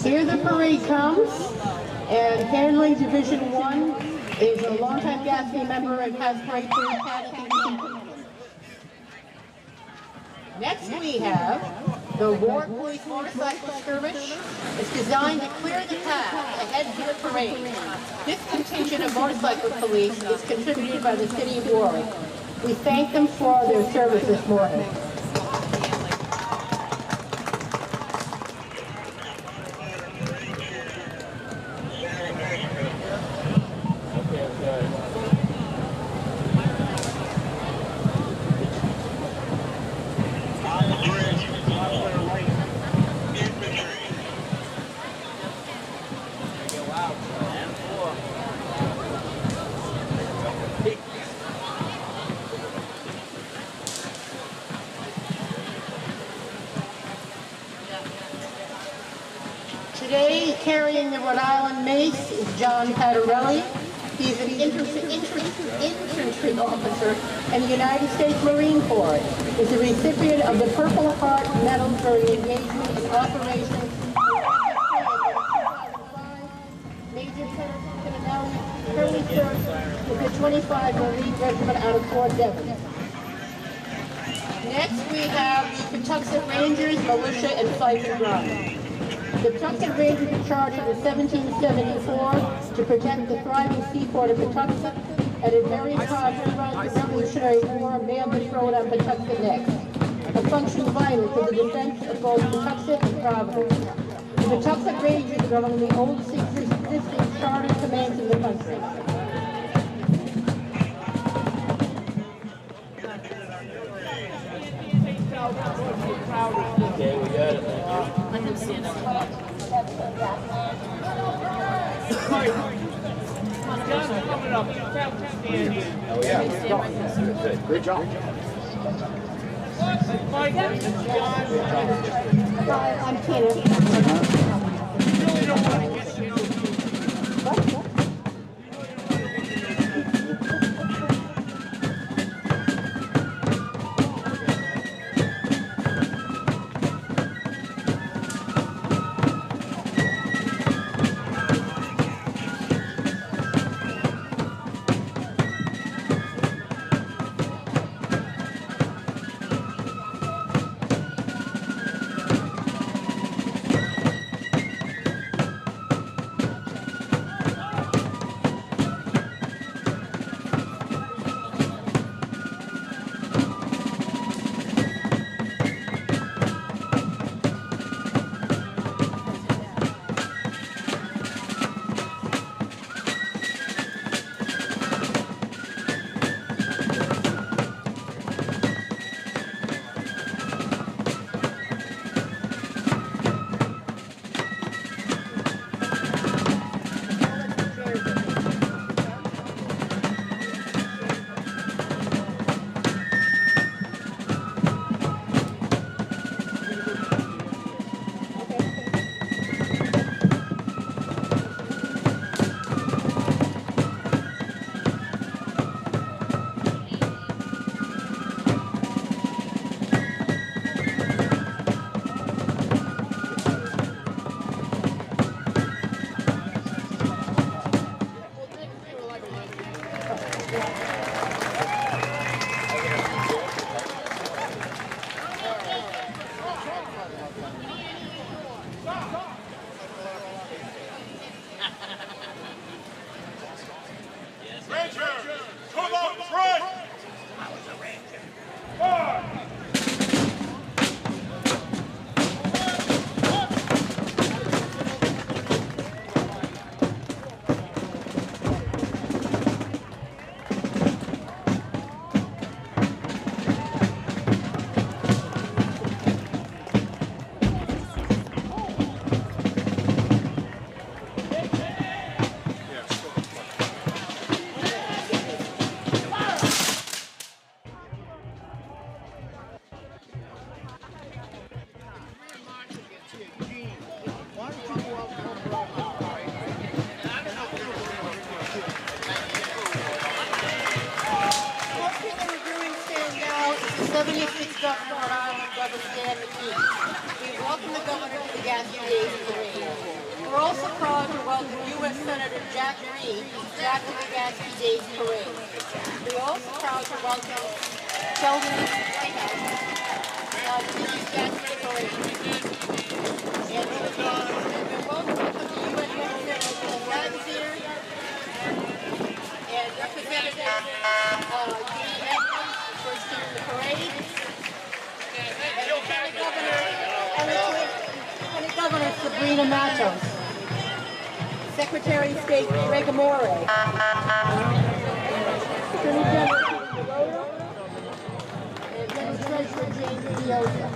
Here the parade comes, and handling Division 1 is a longtime Gaspee member and has parade crew Patty. Next we have the War Police Motorcycle Skirmish. It's designed to clear the path ahead to the parade. This contingent of motorcycle police is contributed by the City of Warwick. We thank them for their service this morning. Today, carrying the Rhode Island mace is John Patarelli. He's an infantry officer in the United States Marine Corps. He's a recipient of the Purple Heart Medal for the engagement in Operation Major Pinelli currently serves with the 25 Marine Regiment out of Fort Devon. Next, we have the Patuxent Rangers, Militia, and Fife and Drum. The Patuxent Rangers were chartered in 1774 to protect the thriving seaport of Patuxent, and at various times throughout the Revolutionary War, mail was thrown on Patuxent necks, a function vital for the defense of both Patuxent and Providence. The Patuxent Rangers are among the oldest existing chartered commands in the country. Okay, we got it. Let him stand up. Coming up. Oh, yeah. Good. Great job. Hi, I'm Tina. the 76th Governor of Rhode Island, Governor Stan McKee. We welcome the Governor to the Gaspee Day Parade. We're also proud to welcome U.S. Senator Jack Reed back to the Gaspee Day Parade. We're also proud to welcome Sheldon Whitehouse to the Gaspee Parade. And we're welcome the U.S. Representative Jack here and Representative Dean Edmonds, first here in the parade. And Lieutenant Governor Sabrina Matos. Secretary of State Greg Amore. Attorney General Peter Rhoda. And General Treasurer James Diosa.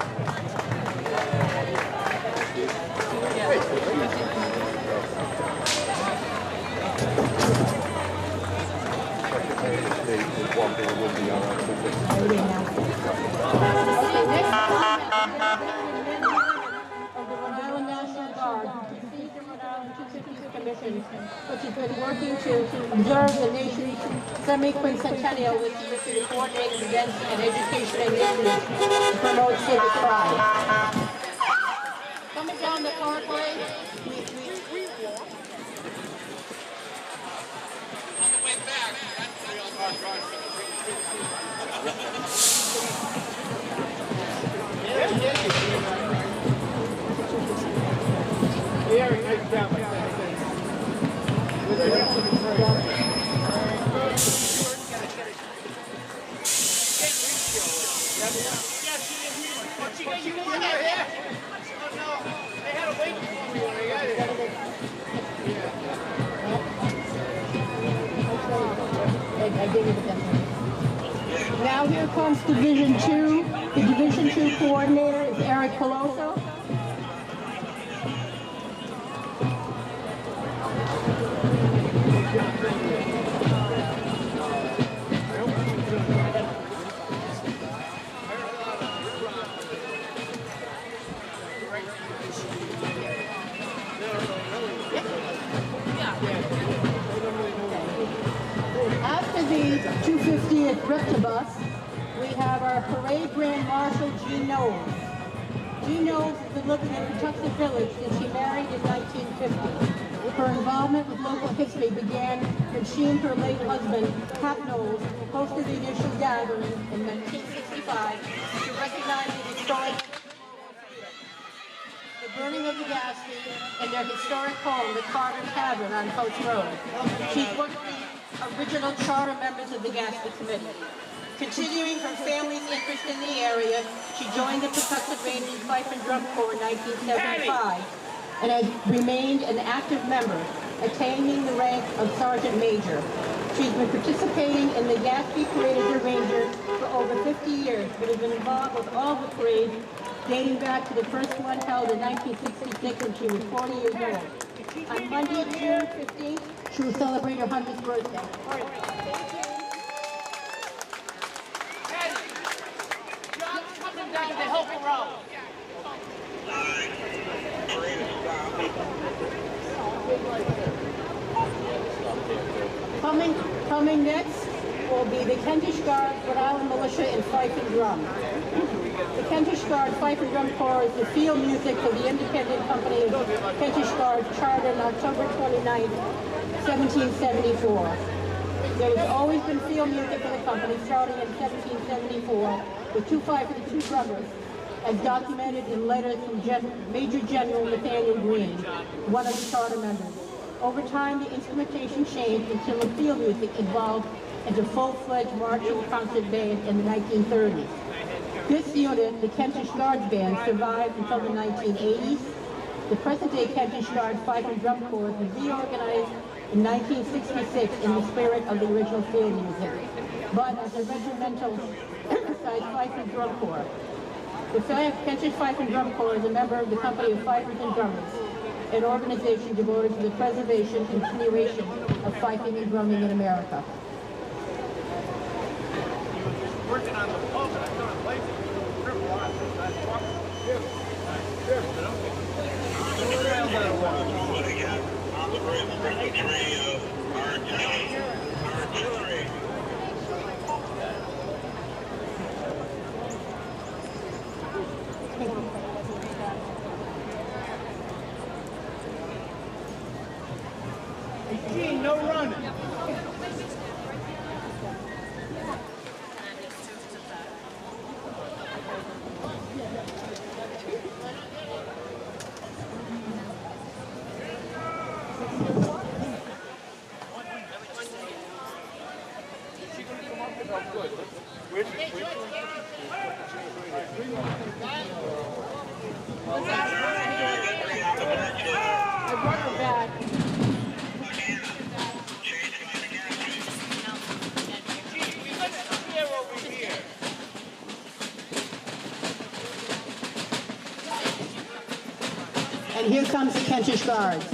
Which has been working to observe the nation's semi-quincentennial with the coordinated events and education initiatives to promote civic pride. Coming down the parkway, we walk. On the way back, Very nice job. Now here comes Division 2. The Division 2 coordinator is Eric Coloso. After the 250th Riptibus, we have our Parade Grand Marshal, Jean Knowles. Jean Knowles has been living in Patuxent Village since she married in 1950. Her involvement with local history began when she and her late husband, Pat Knowles, hosted the initial gathering in 1965 to recognize the historic burning of the Gaspee and their historic home, the Carter Tavern on Post Road. She's one of the original charter members of the Gaspee Committee. Continuing her family's interest in the area, she joined the Patuxent Rangers Fife and Drum Corps in 1975 and has remained an active member, attaining the rank of Sergeant Major. She's been participating in the Gaspee Parade as a ranger for over 50 years, but has been involved with all the parades dating back to the first one held in 1966 when she was 40 years old. On Monday, June 15th, she will celebrate her 100th birthday. John's coming down the Hilton Road. Coming next will be the Kentish Guard, Rhode Island Militia, and Fife and Drum. The Kentish Guard Fife and Drum Corps is the field music for the independent company of Kentish Guard, chartered on October 29, 1774. There has always been field music for the company, starting in 1774, with two fife and two drummers, as documented in letters from Major General Nathaniel Greene, one of the charter members. Over time, the instrumentation changed until the field music evolved into full-fledged marching concert band in the 1930s. This unit, the Kentish Guards Band, survived until the 1980s. The present-day Kentish Guard Fife and Drum Corps was reorganized in 1966 in the spirit of the original field music, but as a regimental exercise Fife and Drum Corps. The Kentish Fife and Drum Corps is a member of the Company of Fifers and Drummers, an organization devoted to the preservation and continuation of fifing and drumming in America. Working on the pump, and I thought it played triple on the bridge, tree of artillery. I brought her back. And here comes the Kentish Guards.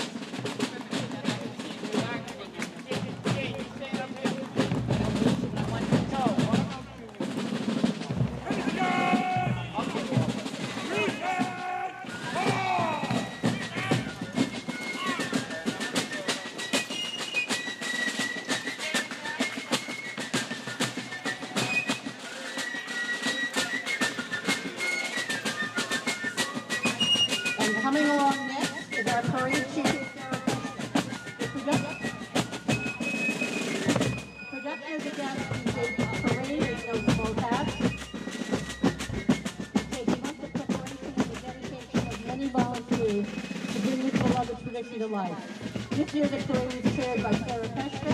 And coming along next is our parade chief. The production of the Gaspee Day Parade is no small task. It takes months of preparation and the dedication of many volunteers to bring this beloved tradition to life. This year the parade is chaired by Sarah Peshka.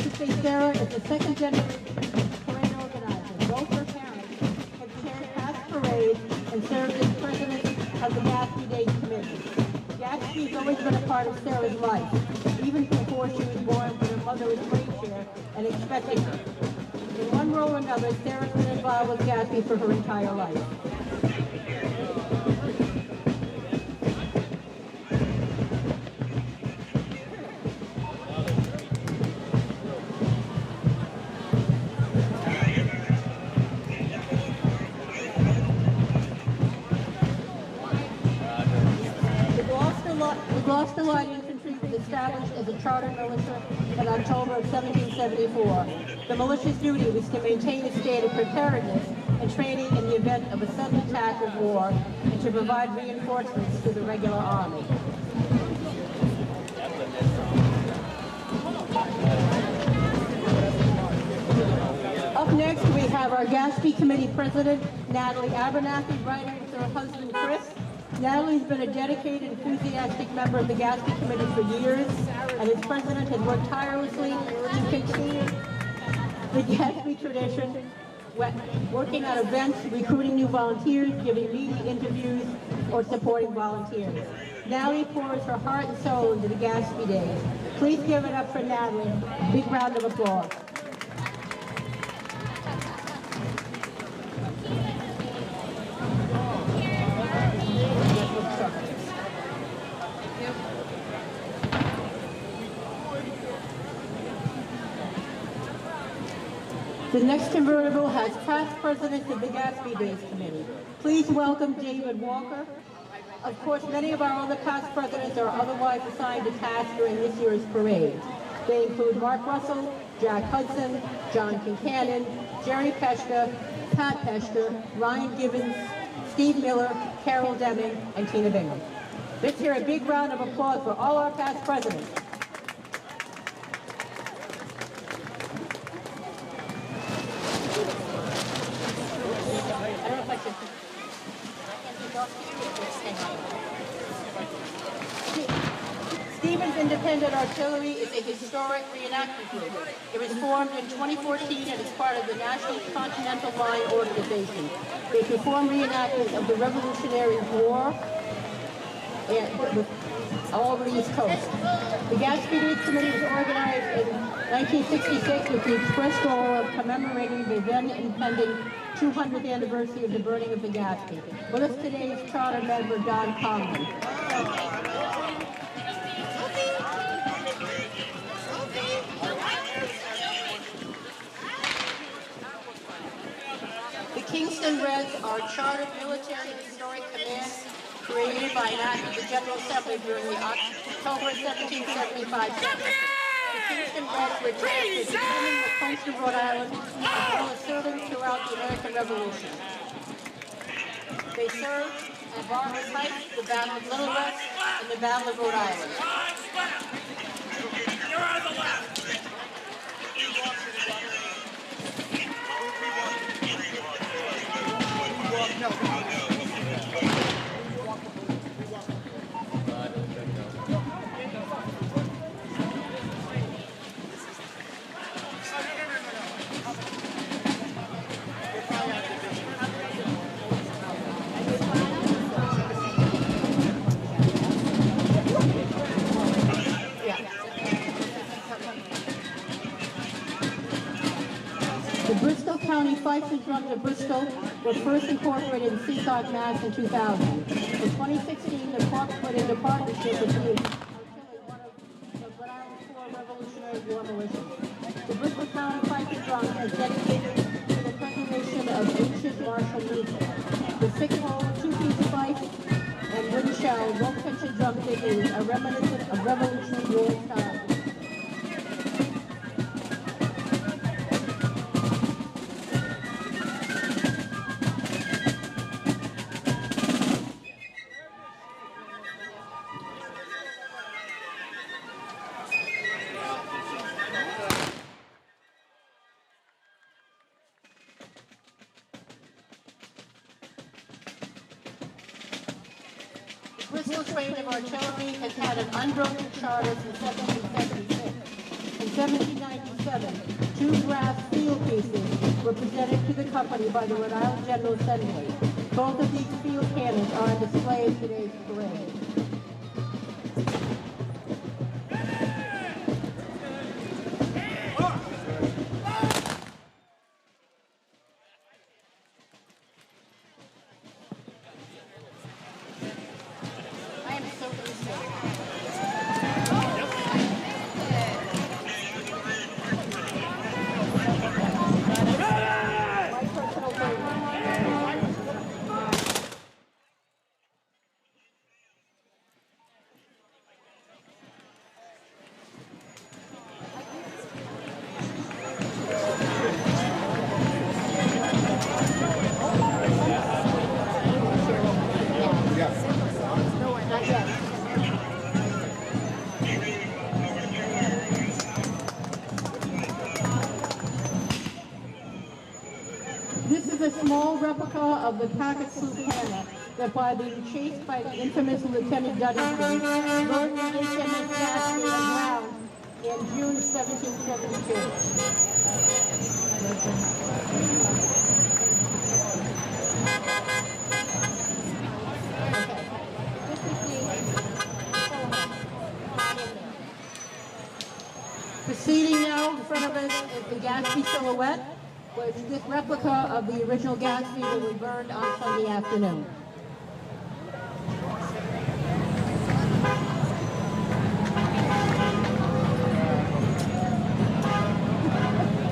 To say Sarah is the second generation parade organizer. Both her parents have chaired past parades and served as president of the Gaspee Day Committee. Gaspee has always been a part of Sarah's life, even before she was born when her mother was parade chair and expecting her. In one role or another, Sarah's been involved with Gaspee for her entire life. The Gloucester Light Infantry was established as a charter militia in October of 1774. The militia's duty was to maintain a state of preparedness and training in the event of a sudden attack or war, and to provide reinforcements to the regular army. Up next, we have our Gaspee Committee President, Natalie Abernathy, riding with her husband, Chris. Natalie's been a dedicated, enthusiastic member of the Gaspee Committee for years, and as president has worked tirelessly to continue the Gaspee tradition, working on events, recruiting new volunteers, giving media interviews, or supporting volunteers. Natalie pours her heart and soul into the Gaspee Days. Please give it up for Natalie. Big round of applause. The next convertible has past presidents of the Gaspee Days Committee. Please welcome David Walker. Of course, many of our other past presidents are otherwise assigned to tasks during this year's parade. They include Mark Russell, Jack Hudson, John Kincannon, Jerry Peshka, Pat Peshka, Ryan Gibbons, Steve Miller, Carol Deming, and Tina Bingham. Let's hear a big round of applause for all our past presidents. Stevens Independent Artillery is a historic reenactment group. It was formed in 2014 and is part of the National Continental Line Organization. They perform reenactments of the Revolutionary War all over the East Coast. The Gaspee Day Committee was organized in 1966 with the express goal of commemorating the then impending 200th anniversary of the burning of the Gaspee. With us today is charter member Don Conlon. The Kingston Reds are chartered military historic command created by an act of the General Assembly during the October 1775 census. The Kingston Reds were tasked with defending the coast of Rhode Island as well as serving throughout the American Revolution. They served at Bartlett Heights, the Battle of Little Rock, and the Battle of Rhode Island. You're on the left! The Bristol County Fifes and Drums of Bristol were first incorporated in Seacock, Mass. In 2000. In 2016, the Corps put into partnership with the one of Rhode Island's 4 Revolutionary War militias. The Bristol County Fifes and Drums is dedicated to the preservation of ancient martial music. The 6-hole, 2-piece fife and wind shell, low-tension drum figures are reminiscent of Revolutionary War style. Bristol train of artillery has had an unbroken charter since 1776. In 1797, 2 brass field pieces were presented to the company by the Rhode Island General Assembly. Both of these field cannons are on display in today's parade. This is a small replica of the packet sloop Hannah that, by being chased by the infamous Lieutenant Dudley, burned the HMS Gaspee aground in June 1772. Proceeding now in front of us is the Gaspee silhouette, which this replica of the original Gaspee will be burned on Sunday afternoon.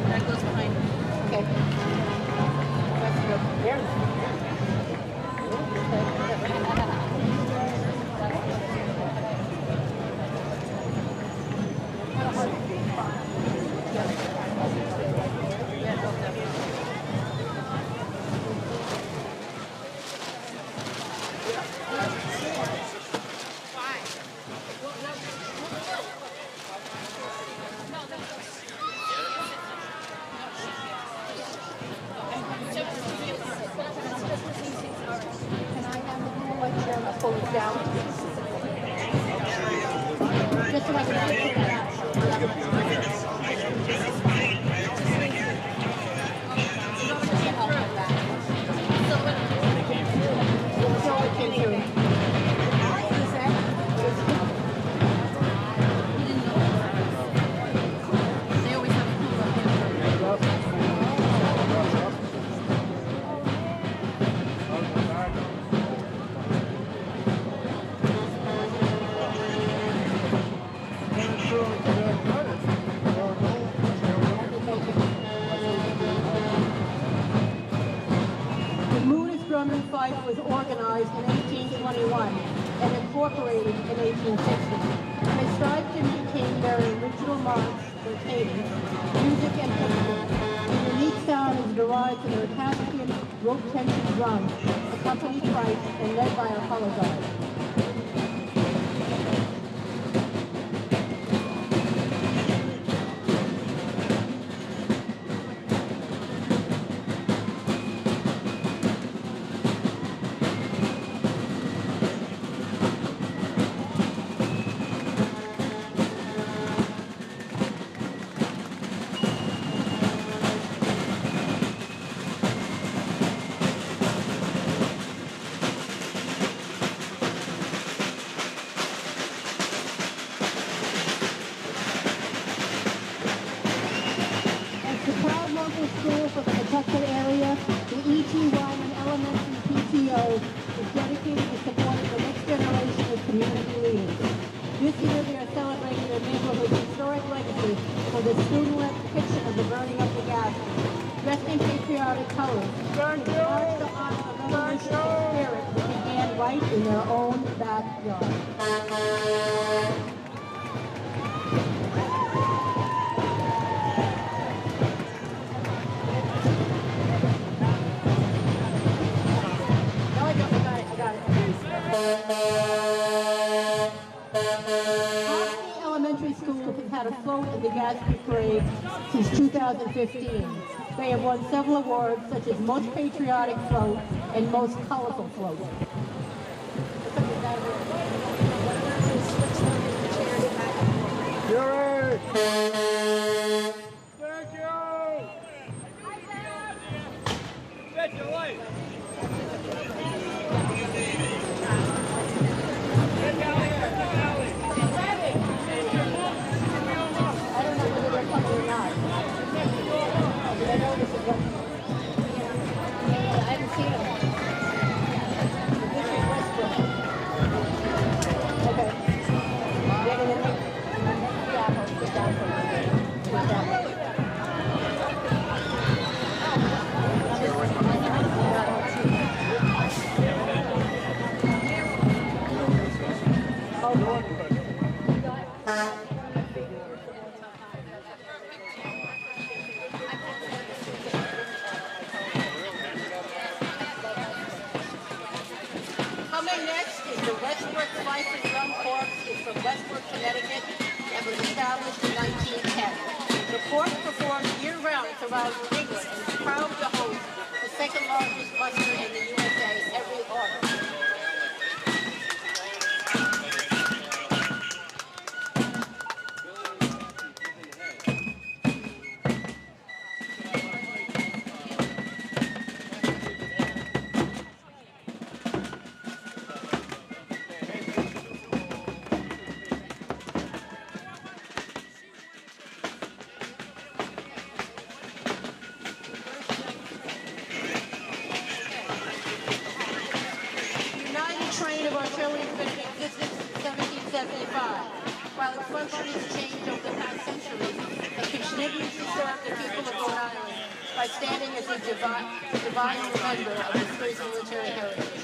That goes behind. Okay. That's good. There. Pull it down. Just so I can get that. Fife was organized in 1821 and incorporated in 1860. They strive to maintain their original marks, their cadence, music, and history. The unique sound is derived from their Caspian rope tension drums, accompanied by and led by our color guard. school for the Patuxent area, the E.T. Wyman Elementary PTO is dedicated to supporting the next generation of community leaders. This year they are celebrating their neighborhood's historic legacy for the student-led depiction of the burning of the Gaspee. Dressed in patriotic colors, it's marched to honor the revolutionary spirit that began right in their own backyard. Gaspee Elementary School has had a float at the Gaspee Parade since 2015. They have won several awards such as Most Patriotic Float and Most Colorful Float. Yuri! Thank you! Bet your life! Get down here! Get down here! I don't know whether they're coming or not. I know this is what... I haven't seen them. This is Westbrook. Okay. They're going to make the apples sit down for Coming next is the Westbrook Fife and Drum Corps. It's from Westbrook, Connecticut, and was established in 1910. The corps performs year-round throughout England and is proud to host the second largest muster in the USA every autumn. Train of artillery has been in existence since 1775. While its function has changed over the past centuries, it continues to serve the people of Rhode Island by standing as a divine remember of its great military heritage.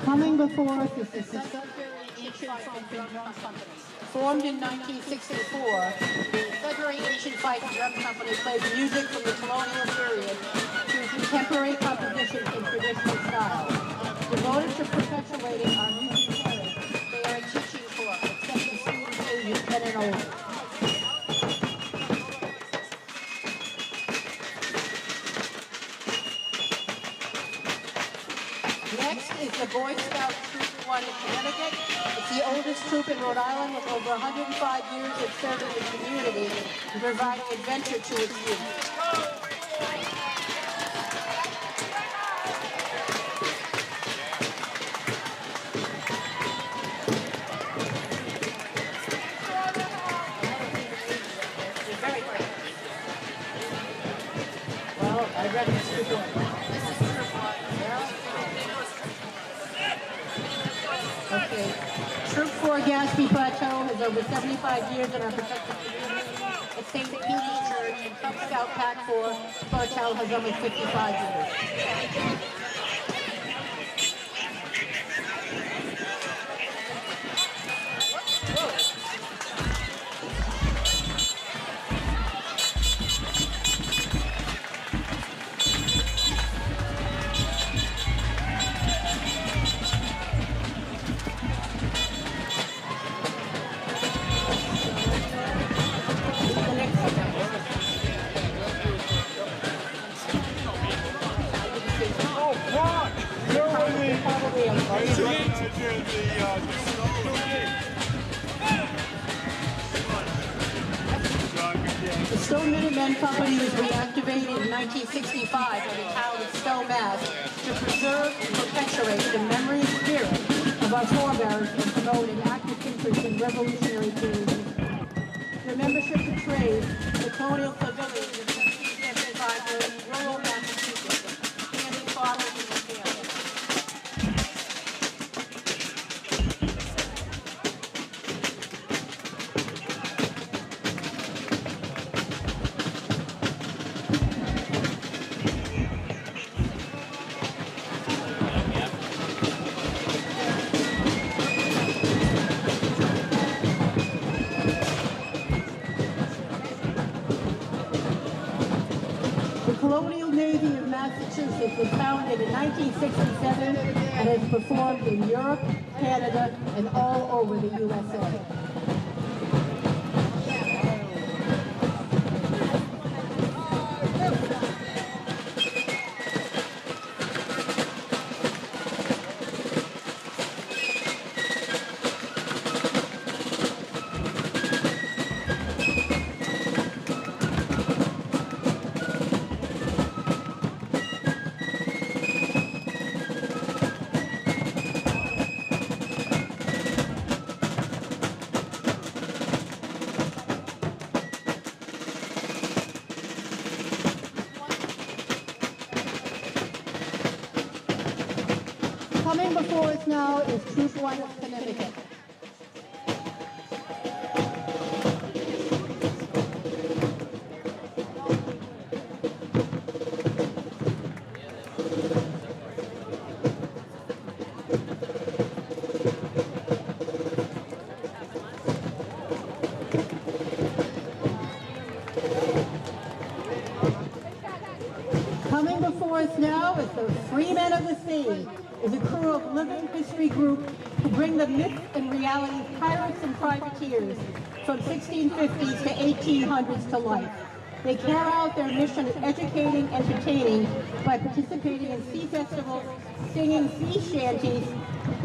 Coming before us is the Sudbury Ancient Fife and Drum Company. Formed in 1964, the Sudbury Ancient Fife and Drum Company plays music from the colonial period through contemporary compositions in traditional styles. Devoted to perpetuating our music heritage, they are a teaching corps, accepting students ages 10 and older. Next is the Boy Scout Troop 1 in Connecticut. It's the oldest troop in Rhode Island with over 105 years of serving the community and providing adventure to its youth. Very great. Well, I read this before. This is Troop 1. Yeah. Okay. Troop 4 Gaspee Plateau has over 75 years in our protected community. The St. Peter's Church and Cub Scout Pack 4 Plateau has almost 55 years. The Stowe Minutemen Company was reactivated in 1965 in the town of Stowe, Mass. to preserve and perpetuate the memory and spirit of our forebears and promote an active interest in revolutionary tourism. Their membership portrays the colonial pavilion of 1775 in rural Massachusetts, standing fathers and their families. The Colonial Navy of Massachusetts was founded in 1967 and has performed in Europe, Canada, and all over the USA. Coming before us now is Troop 1 of Connecticut. Coming before us now is the Free Men of the Sea, is a crew of living history group who bring the myth and reality of pirates and privateers from 1650s to 1800s to life. They carry out their mission of educating and entertaining by participating in sea festivals, singing sea shanties,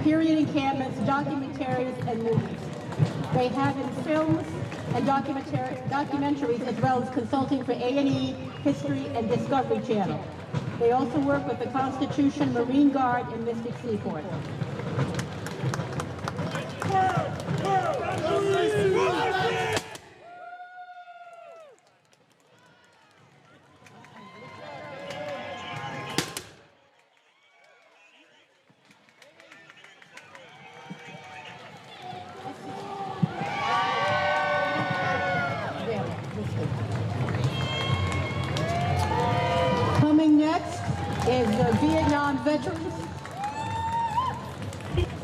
period encampments, documentaries, and movies. They have in films and documentaries as well as consulting for A&E, History, and Discovery Channel. They also work with the Constitution Marine Guard in Mystic Seaport. Coming next is the Vietnam veterans,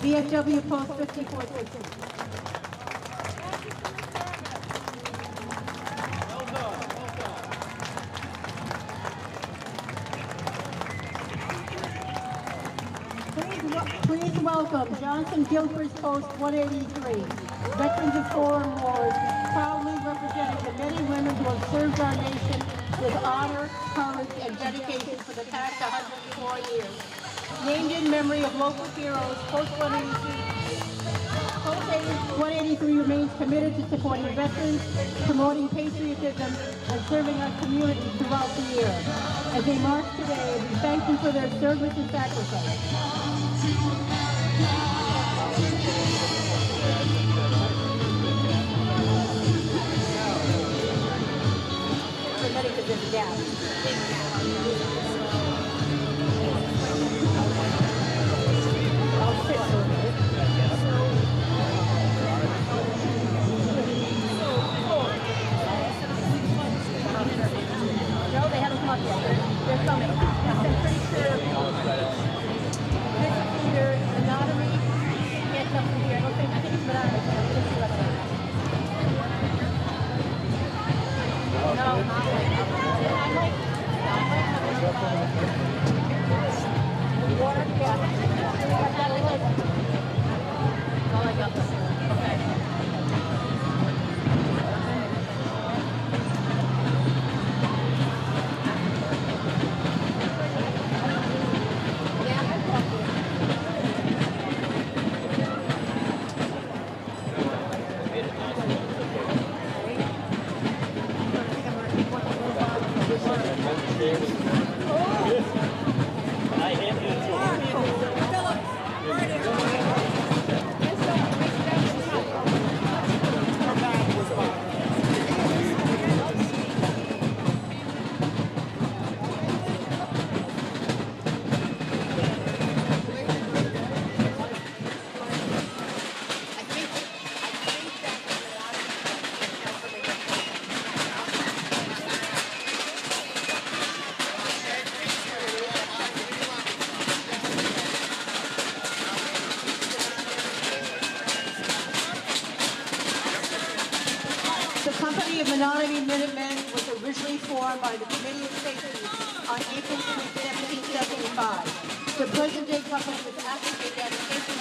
VFW Post 5460. Please welcome Johnson Guilford's Post 183, veterans of foreign wars, proudly representing the men and women who have served our nation with honor, courage, and dedication for the past 104 years. Named in memory of local heroes, Post 183 remains committed to supporting veterans, promoting patriotism, and serving our community throughout the year. As they march today, we thank them for their service and sacrifice. I hit you The Company of Menominee Minutemen was originally formed by the Committee of Safety on April 1775. The present-day company was activated in April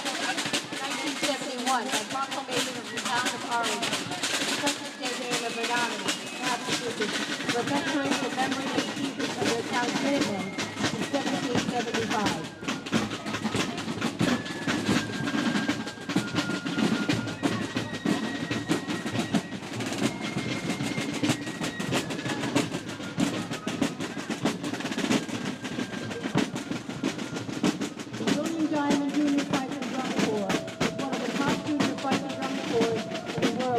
1971 by proclamation of the town of Arlington, the present-day name of Menominee, Massachusetts, perpetuating the memory and achievements of their town's Minutemen in 1775.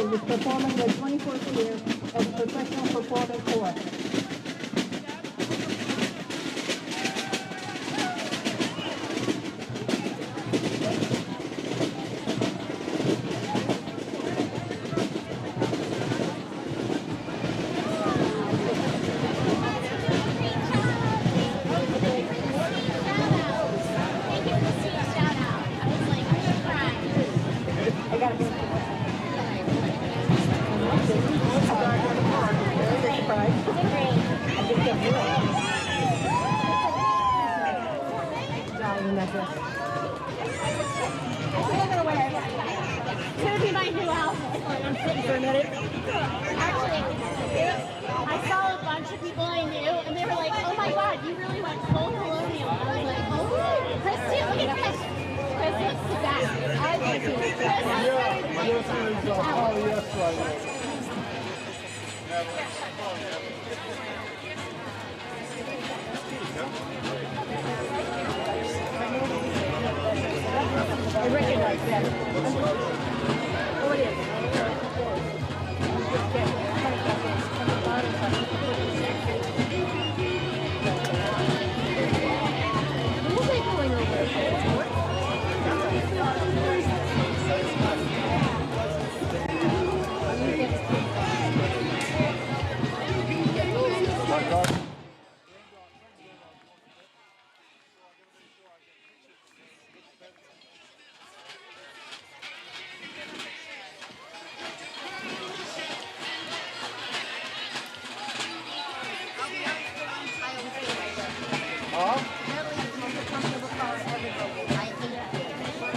Was performing their 24th year as a professional performing corps. It's gonna be my new outfit. I'm sitting for a minute. Actually, I saw a bunch of people I knew, and they were like, "Oh my God, you really went full colonial." I was like, "Oh, Chris too. Look at this. Chris looks the best. I think he looks the best. I recognize that. Oh, it is. What are they going over?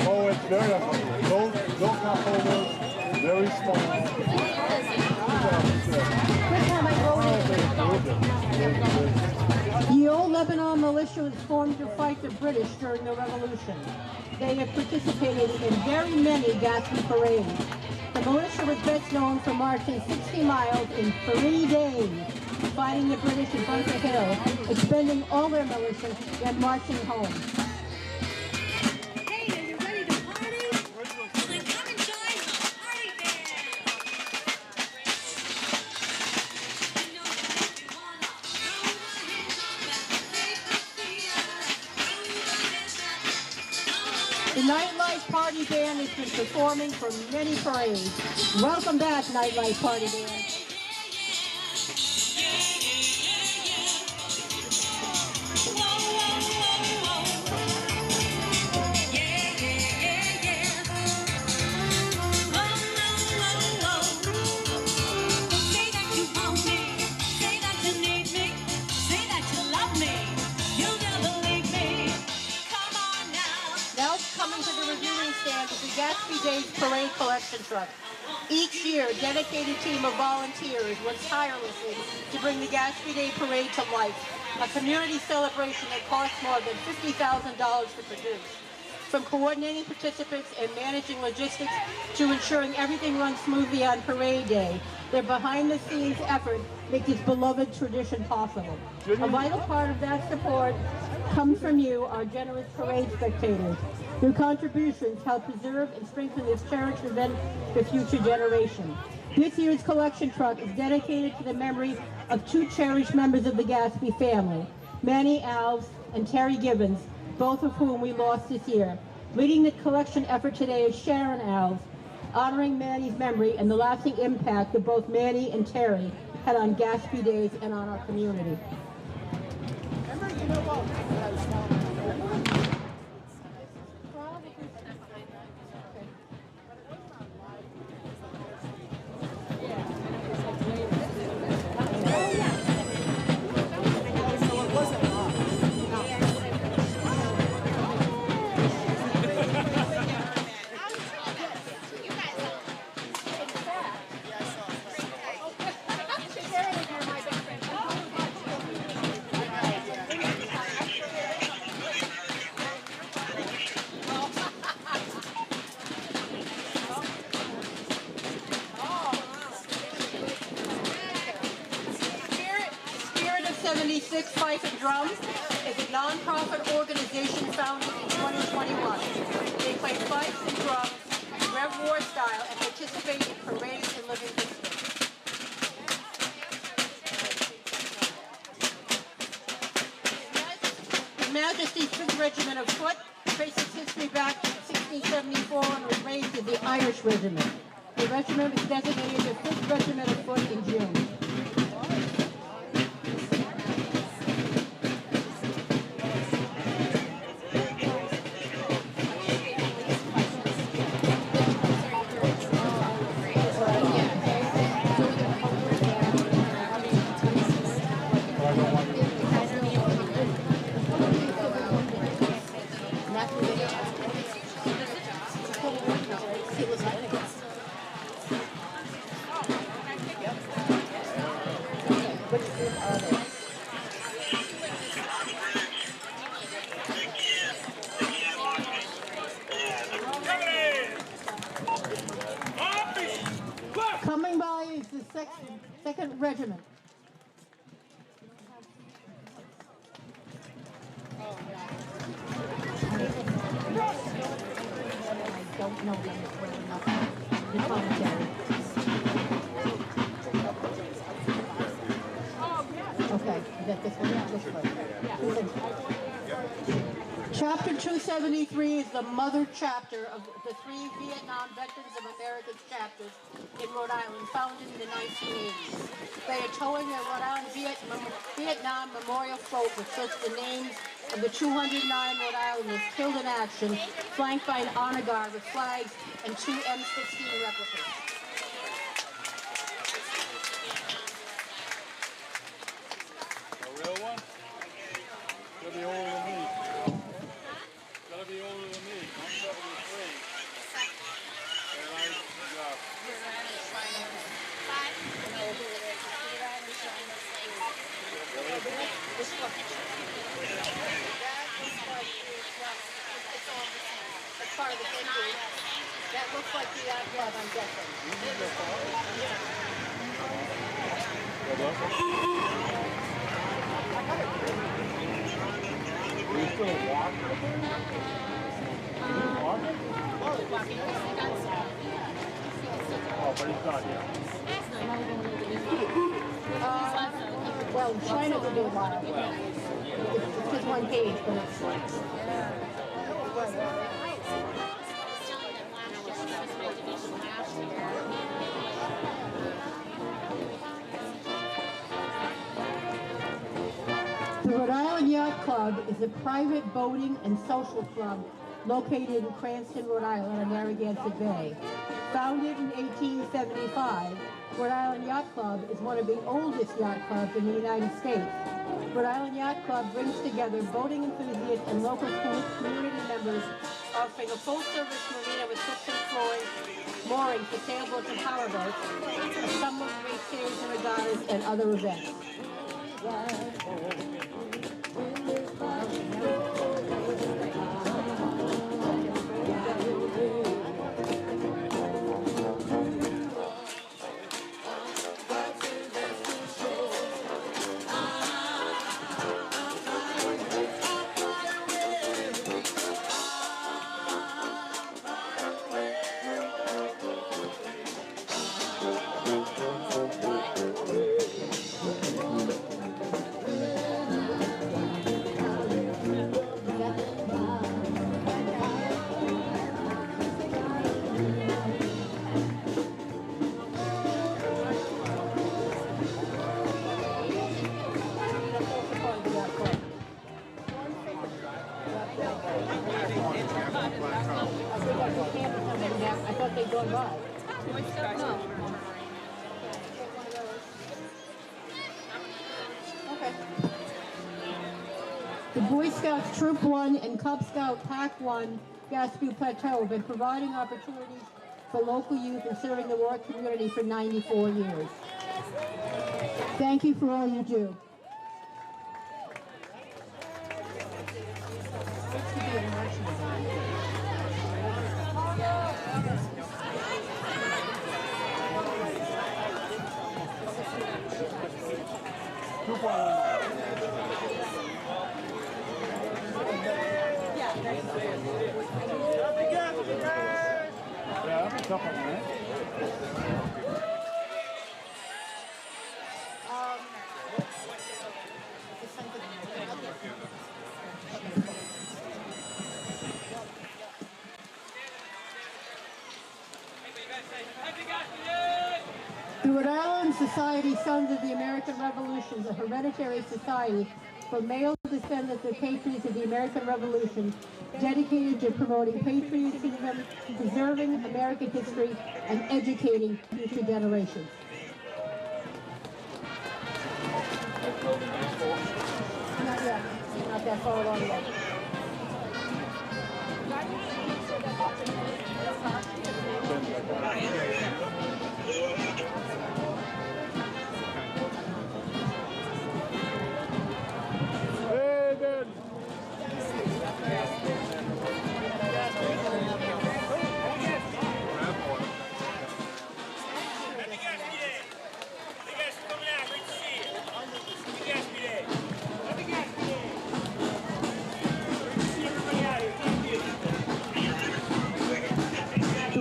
Oh, it's very affordable. No cup holders, very small. The old Lebanon militia was formed to fight the British during the Revolution. They have participated in very many Gaspee parades. The militia was best known for marching 60 miles in 3 days, fighting the British in Bunker Hill, expending all their militia, then marching home. Hey, are you ready to party? Well, then come and join the party band. You know that if you wanna throw the hands up and make the feel, throw the hands up. The Nightlife Party Band has been performing for many parades. Welcome back, Nightlife Party Band. The Gaspee Day Parade collection truck. Each year, a dedicated team of volunteers works tirelessly to bring the Gaspee Day Parade to life, a community celebration that costs more than $50,000 to produce. From coordinating participants and managing logistics to ensuring everything runs smoothly on parade day, their behind-the-scenes effort makes this beloved tradition possible. A vital part of that support comes from you, our generous parade spectators. Your contributions help preserve and strengthen this cherished event for future generations. This year's collection truck is dedicated to the memory of two cherished members of the Gaspee family, Manny Alves and Terry Gibbons, both of whom we lost this year. Leading the collection effort today is Sharon Alves, honoring Manny's memory and the lasting impact that both Manny and Terry had on Gaspee Days and on our community. Fife and Drums is a non-profit organization founded in 2021. They play fifes and drums, Rev War style, and participate in parades and living history. His Majesty's 5th Regiment of Foot traces history back to 1674 and was raised as the Irish Regiment. The regiment was designated the 5th Regiment of Foot in June. Coming by is the 2nd Regiment. I don't know them well enough. The commentary. Okay, is that this one? Yeah, this one. Chapter 273 is the mother chapter of the 3 Vietnam Veterans of America's chapters in Rhode Island, founded in the 1980s. They are towing their Rhode Island Vietnam Memorial float, which lists the names of the 209 Rhode Islanders killed in action, flanked by an honor guard with flags and 2 M16 replicas. A real one? Gotta be older than me. Gotta be older than me. I'm 73. And I, That's part of the same group. That looks like the yacht club, I'm guessing. Are you still walking? Oh, but he's not yet. Well, China will be a while. It's just one page, but it's The Rhode Island Yacht Club is a private boating and social club located in Cranston, Rhode Island on Narragansett Bay. Founded in 1875, Rhode Island Yacht Club is one of the oldest yacht clubs in the United States. Rhode Island Yacht Club brings together boating enthusiasts and local community members, offering a full-service marina with kitchen flooring, moorings for sailboats and powerboats, a summer race series and regattas, and other events. The Boy Scouts Troop 1 and Cub Scout Pack 1 Gaspee Plateau have been providing opportunities for local youth and serving the war community for 94 years. Thank you for all you do. Yeah, that's a tough one, man. The Rhode Island Society Sons of the American Revolution is a hereditary society for male descendants of patriots of the American Revolution, dedicated to promoting patriotism, preserving American history, and educating future generations. Not yet. Not that far along yet. Hey, Ben. Happy Gaspee Day! Hey guys for coming out, great to see you. Happy Gaspee Day! Happy Gaspee Day! Great to see everybody out here, thank you.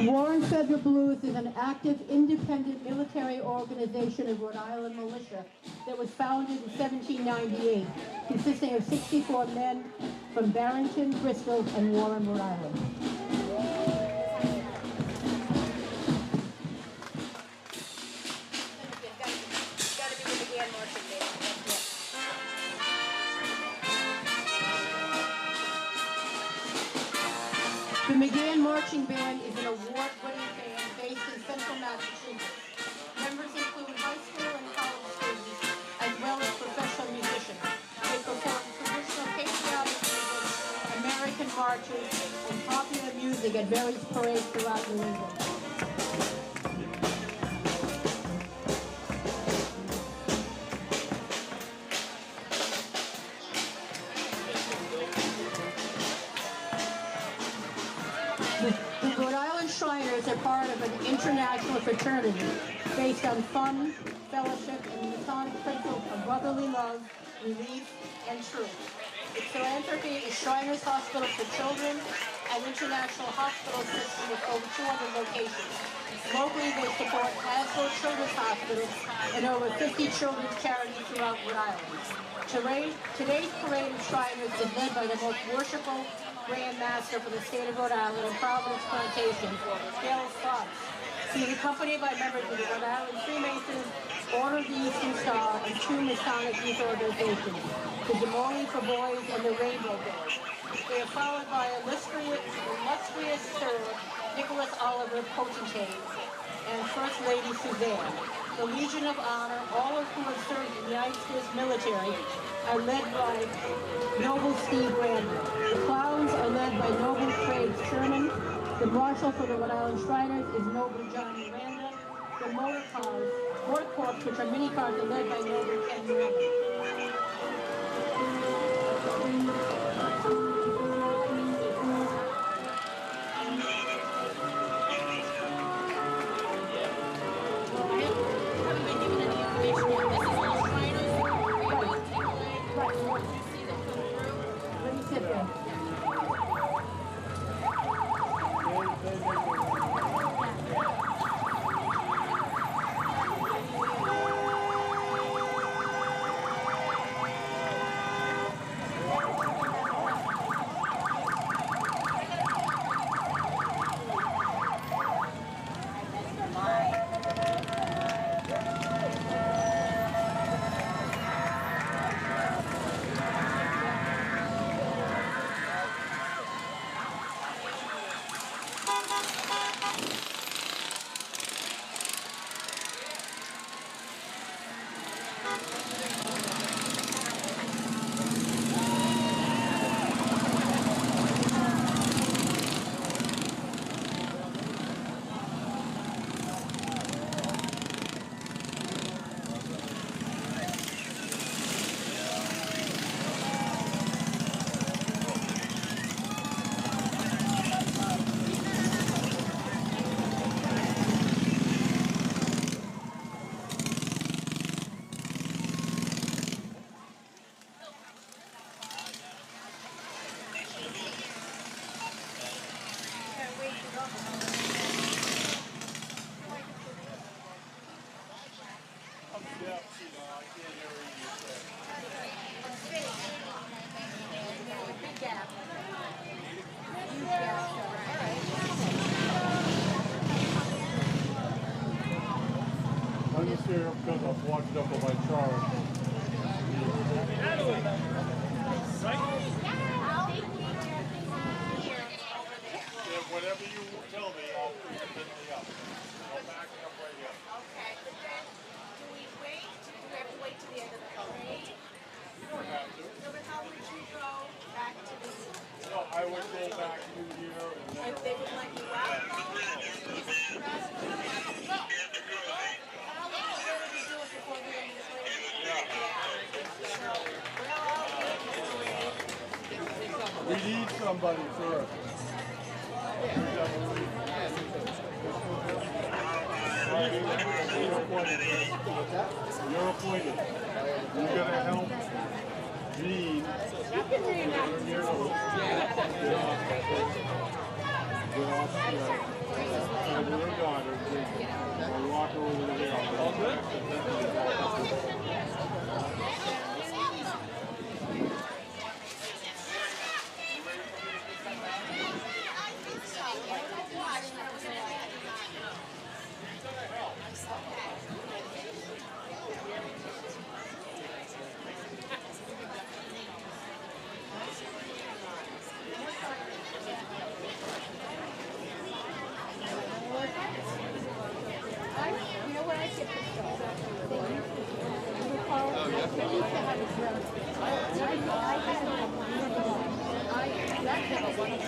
The Warren Federal Blues is an active, independent military organization of Rhode Island militia that was founded in 1798, consisting of 64 men from Barrington, Bristol, and Warren, Rhode Island. The McGann Marching Band is an award-winning band based in Central Massachusetts. Members include high school and college students, as well as professional musicians. They perform traditional patriotic music, American marches, and popular music at various parades throughout New England. The Rhode Island Shriners are part of an international fraternity based on fun, fellowship, and the Masonic principles of brotherly love, relief, and truth. Its philanthropy is Shriners Hospital for Children, an international hospital system with over 200 locations. Locally, they support Hasbro Children's Hospital and over 50 children's charities throughout Rhode Island. Today's parade of Shriners is led by the most worshipful Grand Master for the state of Rhode Island and Providence Plantation, Gail Fox. He is accompanied by members of the Rhode Island Freemasons, Order of the Eastern Star, and two Masonic youth organizations, the Des Moines for Boys and the Rainbow Boys. They are followed by illustrious Sir Nicholas Oliver Potentate and First Lady Suzanne. The Legion of Honor, all of whom have served in the United States military, are led by Noble Steve Randall. The Clowns are led by Noble Craig Sherman. The Marshal for the Rhode Island Shriners is Noble John Miranda. The Motor Corps, which are mini cars, are led by Noble Ken Miranda. Yeah, see, no, I can't hear what you say. Big gap. Huge gap. All right. I'm just here because I'm watched up on my chart. Yeah, whatever you tell me, I'll put it up. I'll back it up right here. Okay, but then do we wait? Do we have to wait till the end of the parade? You don't have to. So then how would you go back to the, No, I would go back through here and then. if they would let you out? How long would we do it before the end of the parade? We need somebody first. You're appointed. You're gonna help Gene. Get off your daughter. I'll walk over there. All good? You know what I get pissed off? They used to, you recall, they used to have a drum. That's never one of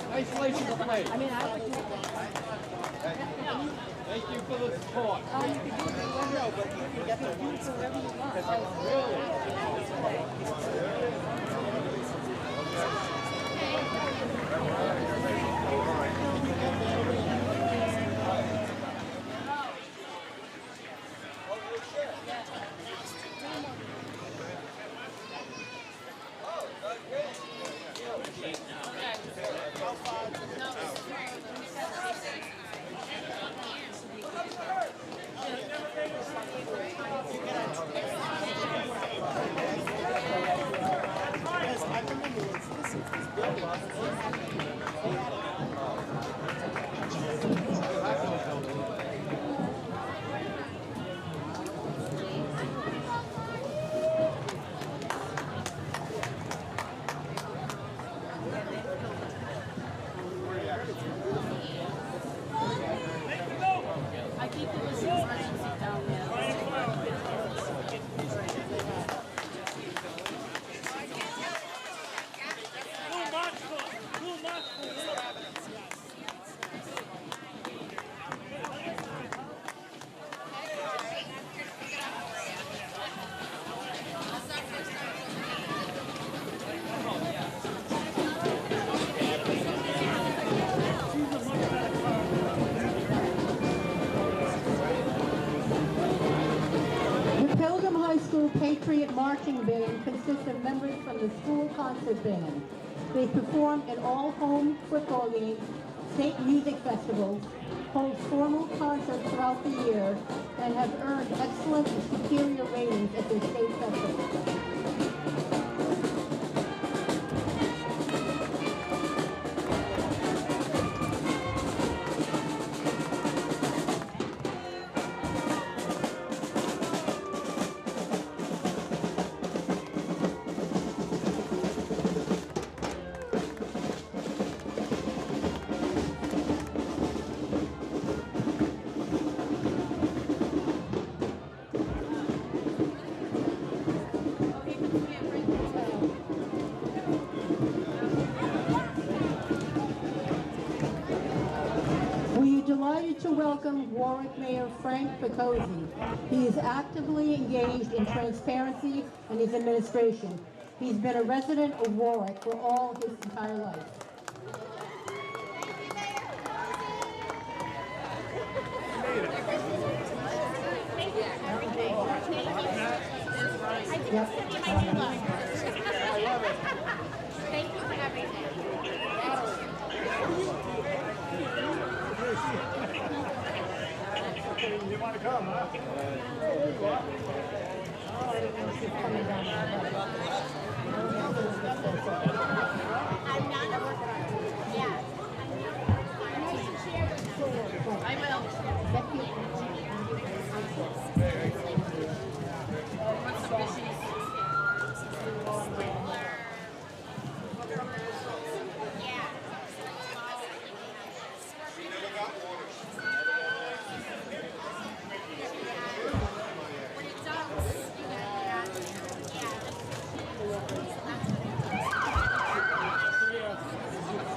Nice place to play. I mean, I would. Thank you for the support. You could do whatever, but you could get the use whatever you want. I think it was an emergency down there. The Pilgrim High School Patriot Marching Band consists of members from the school concert band. They perform at all home football games, state music festivals, hold formal concerts throughout the year, and have earned excellent and superior ratings at their state festivals. welcome Warwick Mayor Frank Picozzi. He is actively engaged in transparency in his administration. He's been a resident of Warwick for all his entire life. I think Yep. it's going to be my new look. Thank you for everything. You want to come, huh? I'm not. Yeah. Nice to share with them. I will. Want some fishies?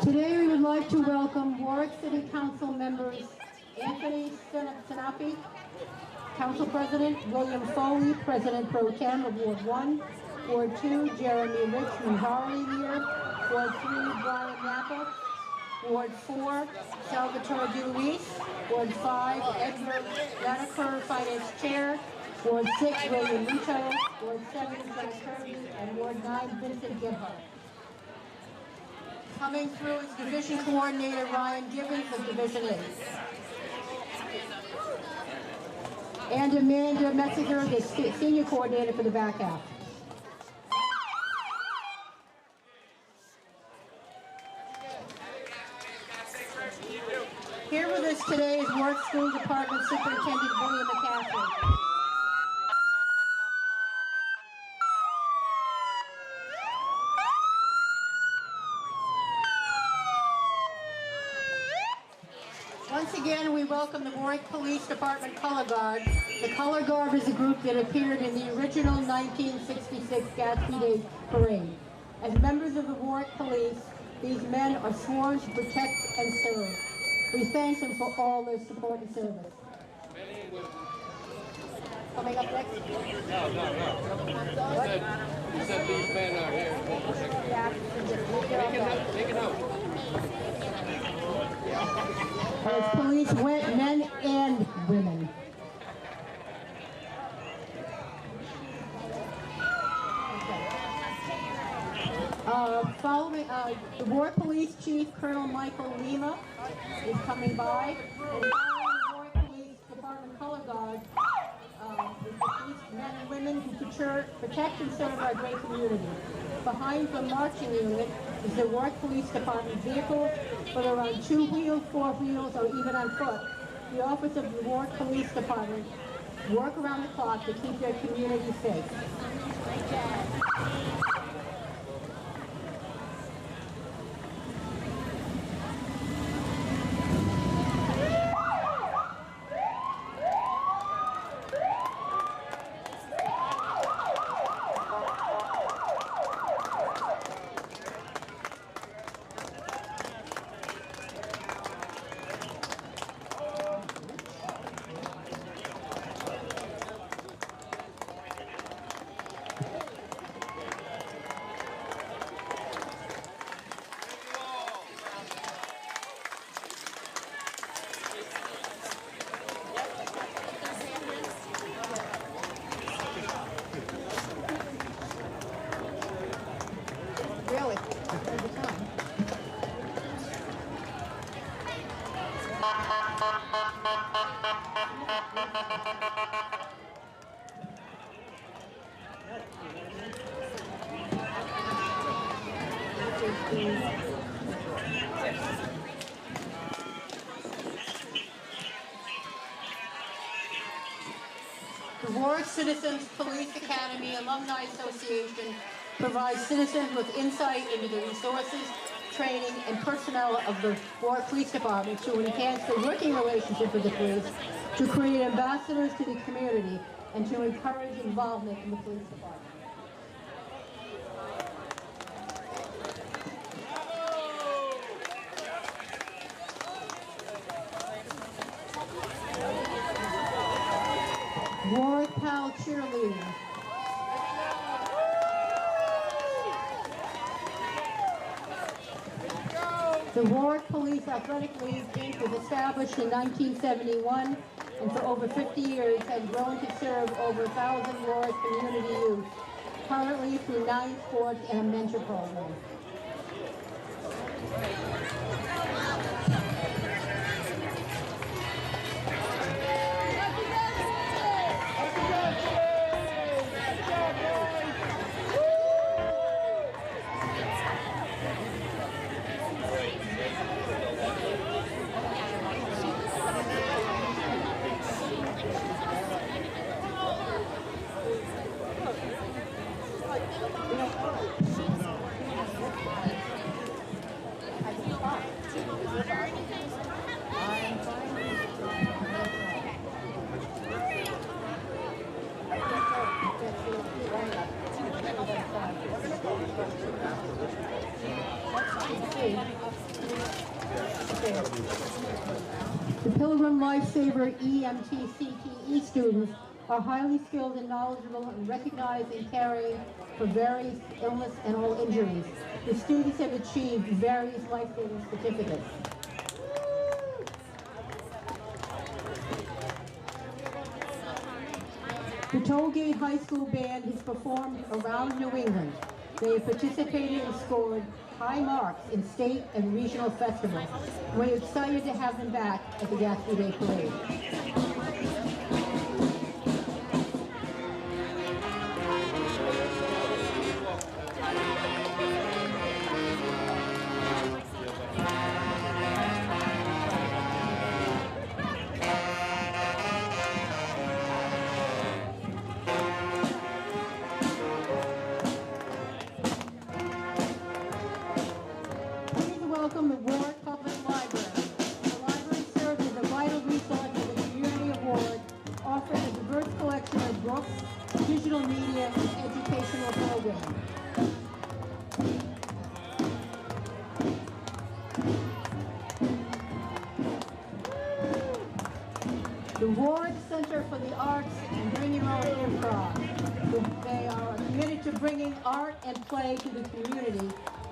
Today we would like to welcome Warwick City Council members Anthony Sinapi, Council President, William Foley, President Pro Tem of Ward 1, Ward 2, Jeremy Richmond Harley here, Ward 3, Brian Yappa, Ward 4, Salvatore DeLuise, Ward 5, Edward Laniker, Finance Chair, Ward 6, William Luto, Ward 7, Dennis Kirby, and Ward 9, Vincent Gebhardt. Coming through is Division Coordinator Ryan Gibbons of Division 8. And Amanda Metziger, the Senior Coordinator for the back half. Here with us today is Warwick School Department Superintendent William McCaffrey. Once again, we welcome the Warwick Police Department Color Guard. The Color Guard is a group that appeared in the original 1966 Gaspee Day Parade. As members of the Warwick Police, these men are sworn to protect and serve. We thank them for all their support and service. Coming up next? No. He said these men are here. Take it out. As police went, men and women. Following the Warwick Police Chief Colonel Michael Lima is coming by, and following the Warwick Police Department Color Guard is the police men and women who protect and serve our great community. Behind the marching unit is the Warwick Police Department vehicles, whether on 2 wheels, 4 wheels, or even on foot. The office of the Warwick Police Department work around the clock to keep their community safe. Really? All the time. The Warwick Citizens Police Academy Alumni Association provides citizens with insight into the resources, training, and personnel of the Warwick Police Department to enhance the working relationship with the police, to create ambassadors to the community, and to encourage involvement in the police department. Pal cheerleading. The Warwick Police Athletic League, Inc. was established in 1971 and for over 50 years has grown to serve over 1,000 Warwick community youth, currently through 9 sports and a mentor program. The Pilgrim Lifesaver EMT CTE students are highly skilled and knowledgeable and recognized in caring for various illness and all injuries. The students have achieved various life-saving certificates. The Tollgate High School Band has performed around New England. They have participated and scored high marks in state and regional festivals. We're excited to have them back at the Gaspee Day Parade. Welcome the Warwick Public Library. The library serves as a vital resource for the community of Warwick, offering a diverse collection of books, digital media, and educational programs. The Warwick Center for the Arts and Bring Your Own Improv. They are committed to bringing art and play to the community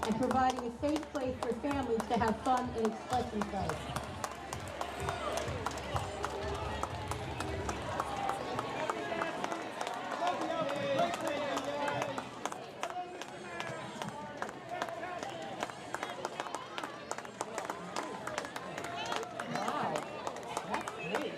and providing a safe place for families to have fun and express themselves. Wow, that's great.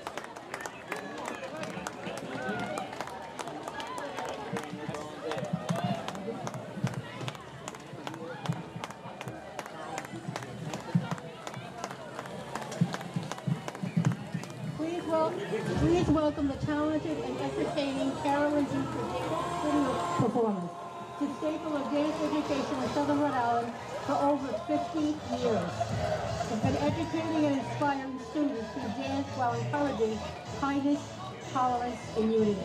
Please welcome the talented and entertaining Carolyn D. for performance. She's a staple of dance education in Southern Rhode Island for over 50 years. She's been educating and inspiring students through dance while encouraging kindness, tolerance, and unity.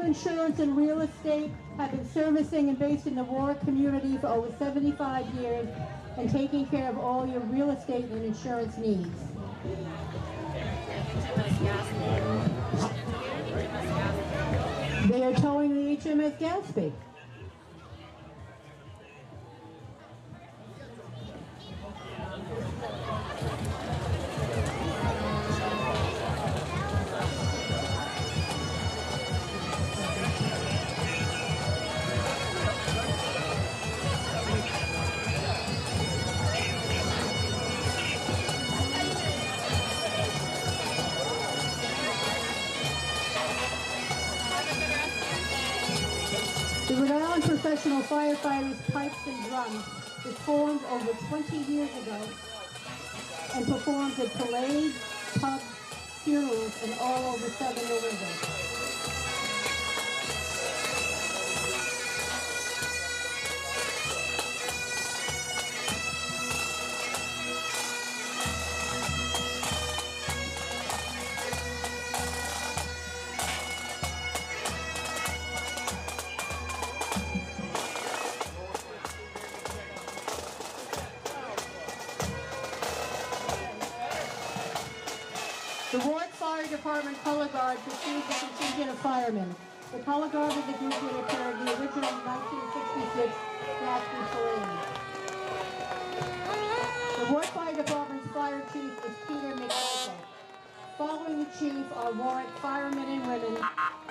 Insurance and real estate have been servicing and based in the Warwick community for over 75 years and taking care of all your real estate and insurance needs. They are towing the HMS Gaspee. Professional Firefighters Pipes and Drums was formed over 20 years ago and performs at parades, pubs, funerals, and all over southern New England. The Ward Fire Department Color Guard pursues the contingent of firemen. The Color Guard is a group that occurred in the original 1966 Gaspee Parade. The Ward Fire Department's fire chief is Peter McMichael. Following the chief are Warwick firemen and women,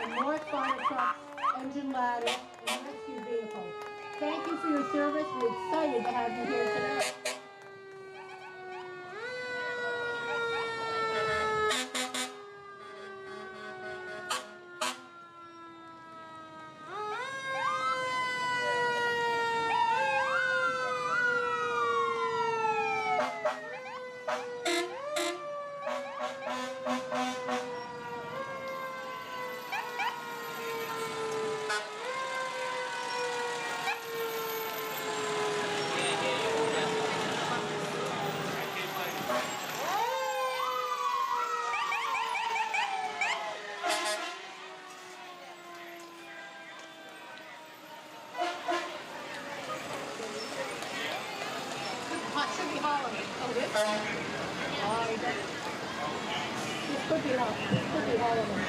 and Warwick fire trucks, engine ladders, and rescue vehicles. Thank you for your service. We're excited to have you here today. What should be Holland? Oh, this? This could be all of them.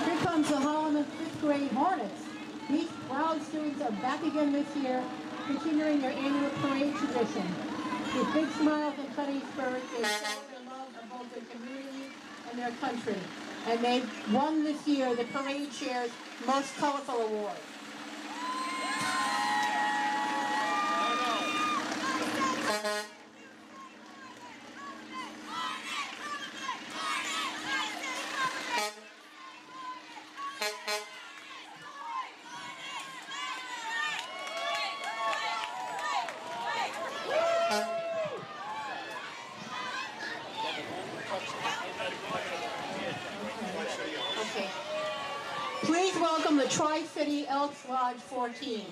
Here comes the Holloman 5th grade Hornets. These proud students are back again this year, continuing their annual parade tradition. With big smiles and cutting spirits, they show their love of both their community and their country. And they won this year the Parade Chair's Most Colorful Award. Okay. Please welcome the Tri-City Elks Lodge 14,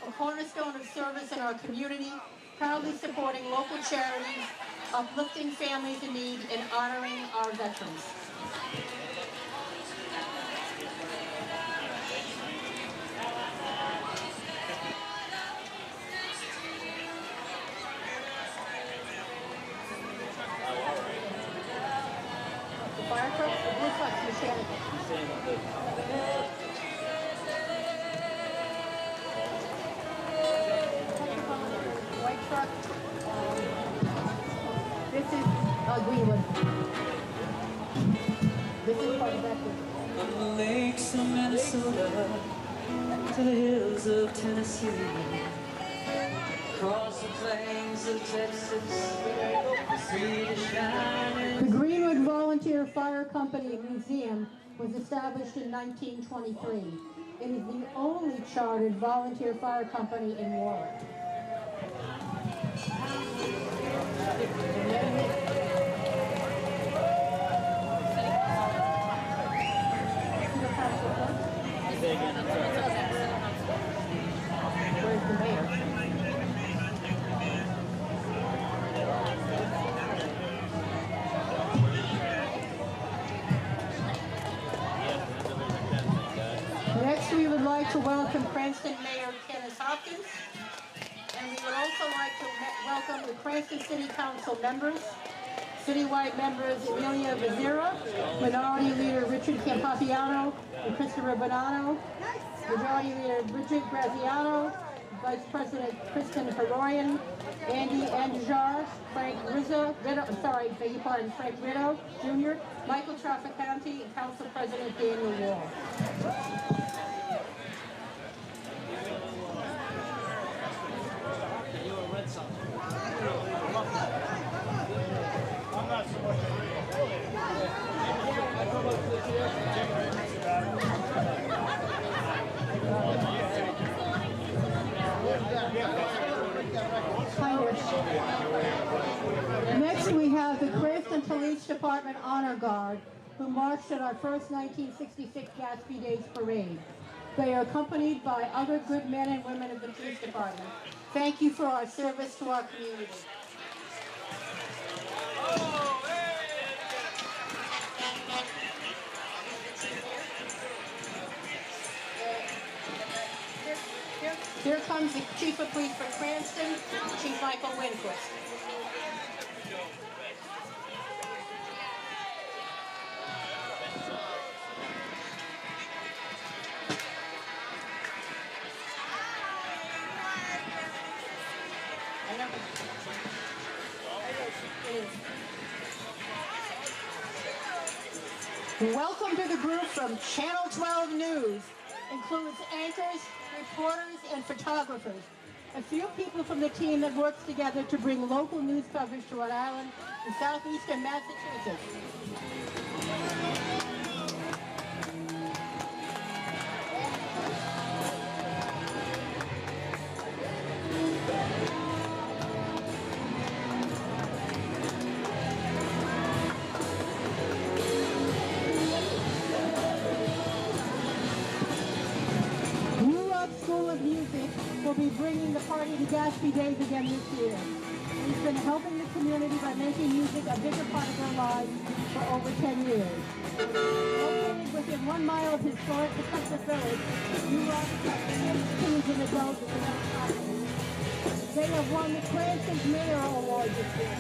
a cornerstone of service in our community, proudly supporting local charities, uplifting families in need, and honoring our veterans. The fire trucks, the blue trucks, mechanical. White truck. This is Greenwood. This is part of that. From the lakes of Minnesota to the hills of Tennessee, across the plains of Texas, the sea to shine. The Greenwood Volunteer Fire Company Museum was established in 1923. It is the only chartered volunteer fire company in Warwick. Where's the mayor? Next, we would like to welcome Cranston Mayor Kenneth Hopkins, and we would also like to welcome the Cranston City Council members, citywide members Amelia Vazira, Minority Leader Richard Campapiano and Christopher Bonanno, Majority Leader Bridget Graziano, Vice President Kristen Heroyan, Andy Andujar, Frank Rizzo, Frank Ritto Jr., Michael Traficante, and Council President Daniel Wall. Next, we have the Cranston Police Department Honor Guard, who marched at our first 1966 Gaspee Day Parade. They are accompanied by other good men and women of the police department. Thank you for our service to our community. Here comes the Chief of Police for Cranston, Chief Michael Winquist. Welcome to the group from Channel 12 News. Includes anchors, reporters, and photographers. A few people from the team that works together to bring local news coverage to Rhode Island and southeastern Massachusetts. School of Music will be bringing the party to Gaspee Days again this year. He's been helping the community by making music a bigger part of their lives for over 10 years. Located within 1 mile of historic Patuxent Village, New Rock has teens and adults with enough time. They have won the Cranston's Mayoral Award this year.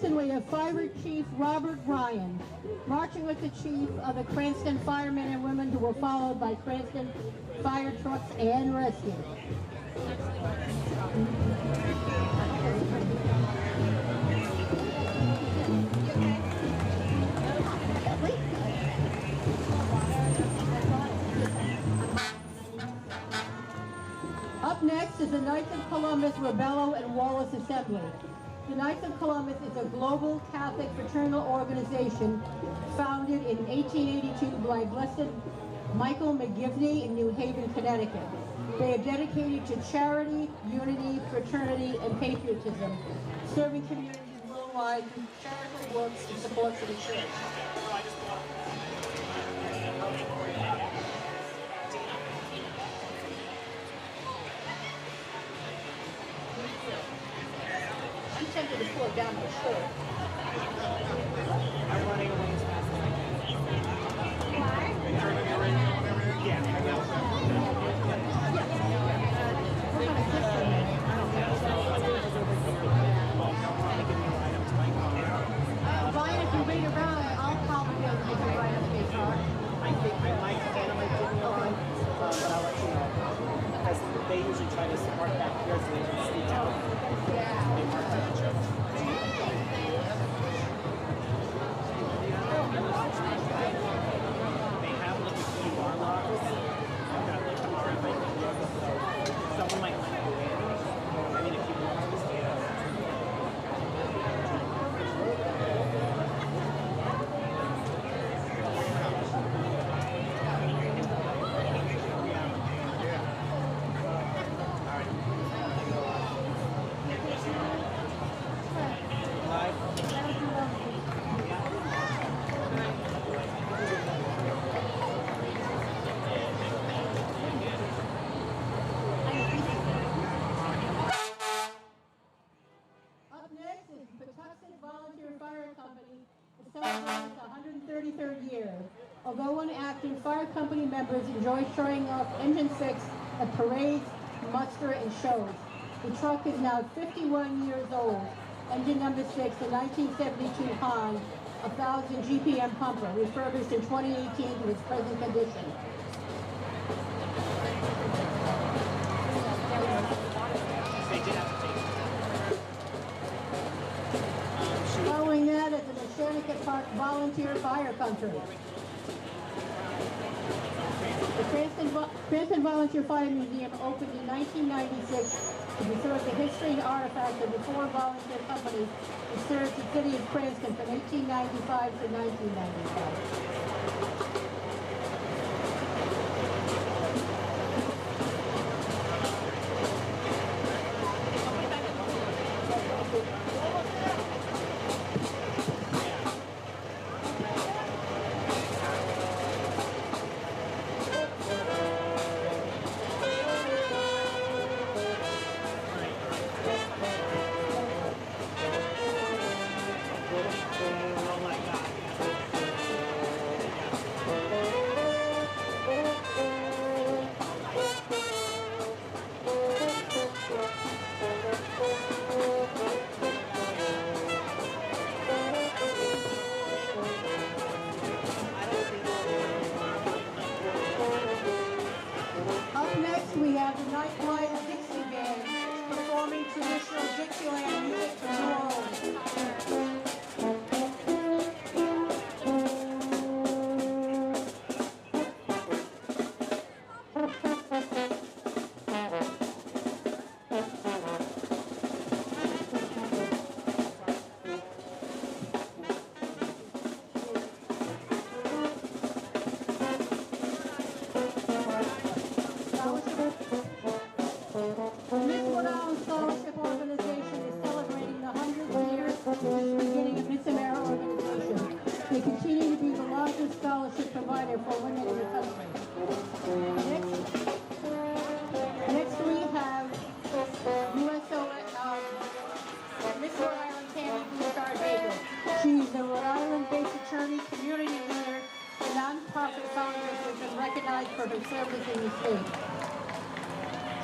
We have Fire Chief Robert Ryan, marching with the Chief of the Cranston Firemen and Women, who were followed by Cranston fire trucks and rescue. Up next is the Knights of Columbus Rebello and Wallace Assembly. The Knights of Columbus is a global Catholic fraternal organization founded in 1882 by Blessed Michael McGivney in New Haven, Connecticut. They are dedicated to charity, unity, fraternity, and patriotism, serving communities worldwide through charitable works and support for the church. I'm tempted to pull it down my shirt. I'm running away as fast as I can. Why? Turning your radio and everything? Yeah, I know. Ryan, if you wait around, I'll probably be able to get you right up to your car. I think I might give me a line, but I'll let you know. Because they usually try to park back here so they can sneak out. celebrating its 133rd year. Although inactive, fire company members enjoy showing off engine 6 at parades, muster, and shows. The truck is now 51 years old. Engine number 6, the 1972 Han, 1,000 GPM pumper, refurbished in 2018 to its present condition. Following that is the Neshannock Park Volunteer Fire Country. The Cranston Volunteer Fire Museum opened in 1996 to preserve the history and artifacts of the 4 volunteer companies that served the city of Cranston from 1895 to 1995. Up next, we have the Nightlight Dixie Band performing traditional Dixieland music from New Orleans. The Miss Rhode Island Scholarship Organization is celebrating the 100th year since the beginning of Miss America organization. They continue to be the largest scholarship provider for women in the country. Next we have USO Miss Rhode Island Tammy Bouchard Baker. She's a Rhode Island-based attorney, community leader, and nonprofit founder who has been recognized for her service in the state.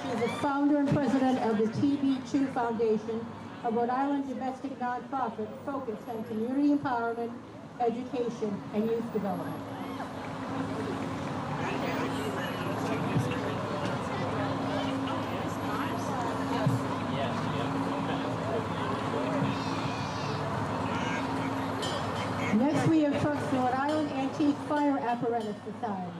She is the founder and president of the TB2 Foundation, a Rhode Island domestic nonprofit focused on community empowerment, education, and youth development. Next we have trucks the Rhode Island Antique Fire Apparatus Society.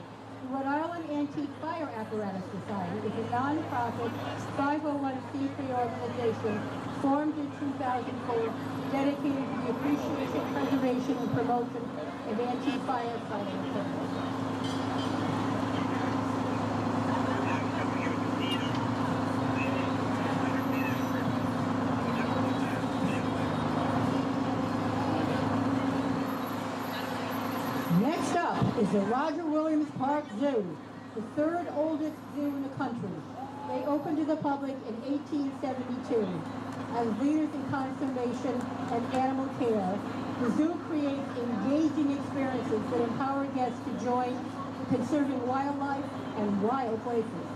The Rhode Island Antique Fire Apparatus Society is a non-profit 501c3 organization formed in 2004 dedicated to the appreciation, preservation, and promotion of antique firefighting equipment. Next up is the Roger Williams Park Zoo, the third oldest zoo in the country. They opened to the public in 1872. As leaders in conservation and animal care, the zoo creates engaging experiences that empower guests to join in conserving wildlife and wild places.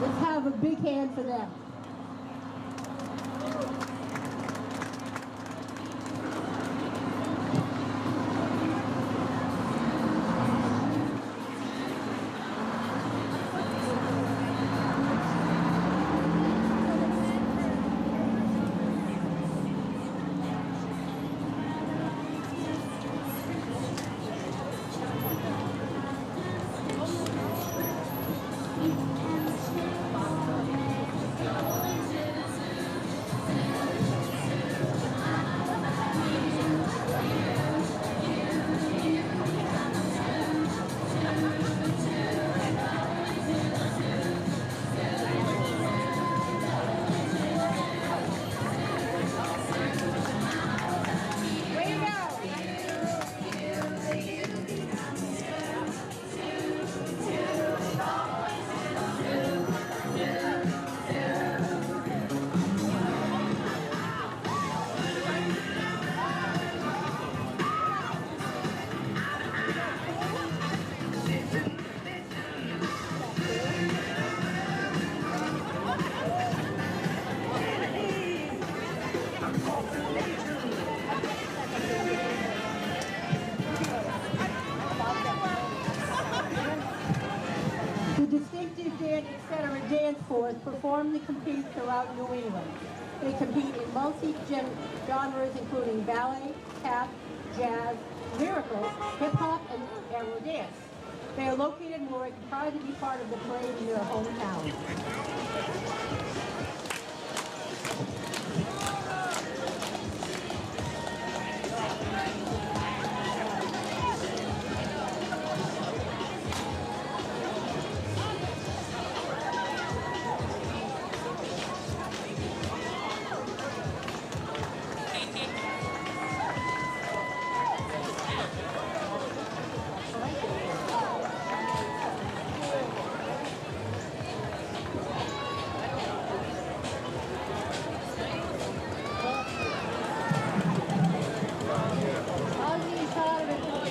Let's have a big hand for them. corps perform and compete throughout New England. They compete in multi-genres including ballet, tap, jazz, miracles, hip-hop, and aero dance. They are located in Warwick and proud to be part of the parade in their hometown.